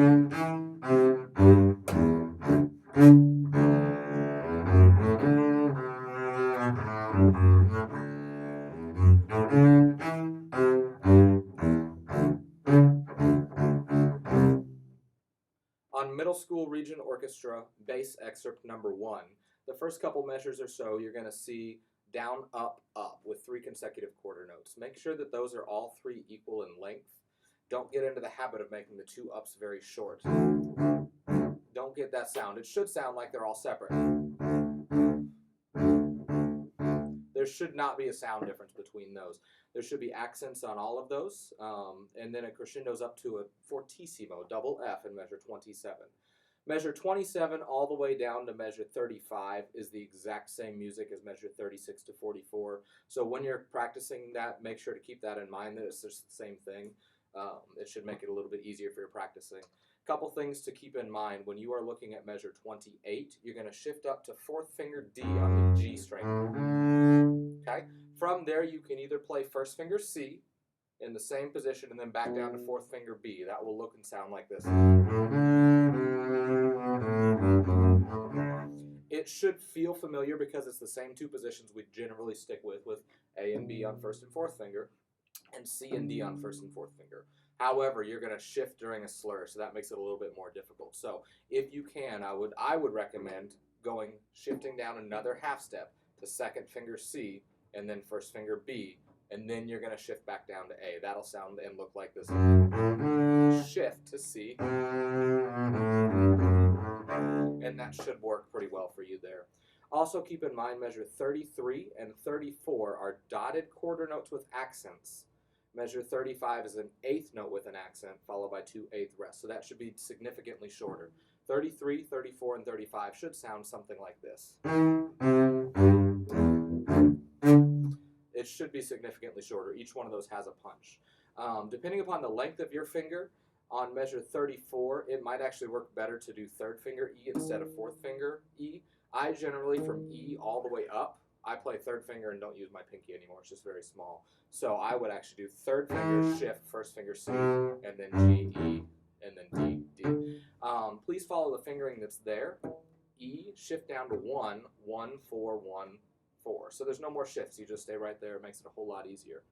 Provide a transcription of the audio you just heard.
On middle school region orchestra bass excerpt number 1, the first couple measures or so you're going to see down, up, up with 3 consecutive quarter notes. Make sure that those are all 3 equal in length. Don't get into the habit of making the 2 ups very short. Don't get that sound. It should sound like they're all separate. There should not be a sound difference between those. There should be accents on all of those, and then it crescendos up to a fortissimo, double F, in measure 27. Measure 27 all the way down to measure 35 is the exact same music as measure 36 to 44. So when you're practicing that, make sure to keep that in mind, that it's just the same thing. It should make it a little bit easier for your practicing. Couple things to keep in mind when you are looking at measure 28, you're going to shift up to 4th finger D on the G string. Okay? From there, you can either play 1st finger C in the same position and then back down to 4th finger B. That will look and sound like this. It should feel familiar because it's the same 2 positions we generally stick with A and B on 1st and 4th finger, and C and D on 1st and 4th finger. However, you're going to shift during a slur, so that makes it a little bit more difficult. So if you can, I would recommend shifting down another half step to 2nd finger C and then 1st finger B, and then you're going to shift back down to A. That'll sound and look like this. Shift to C, and that should work pretty well for you there. Also keep in mind measure 33 and 34 are dotted quarter notes with accents. Measure 35 is an 8th note with an accent, followed by 2 8th rests. So that should be significantly shorter. 33, 34, and 35 should sound something like this. It should be significantly shorter. Each one of those has a punch. Depending upon the length of your finger, on measure 34, it might actually work better to do 3rd finger E instead of 4th finger E. I generally, from E all the way up, I play 3rd finger and don't use my pinky anymore. It's just very small. So I would actually do 3rd finger, shift, 1st finger C, and then G, E, and then D, D. Please follow the fingering that's there. E, shift down to 1, 1, 4, 1, 4. So there's no more shifts. You just stay right there. It makes it a whole lot easier.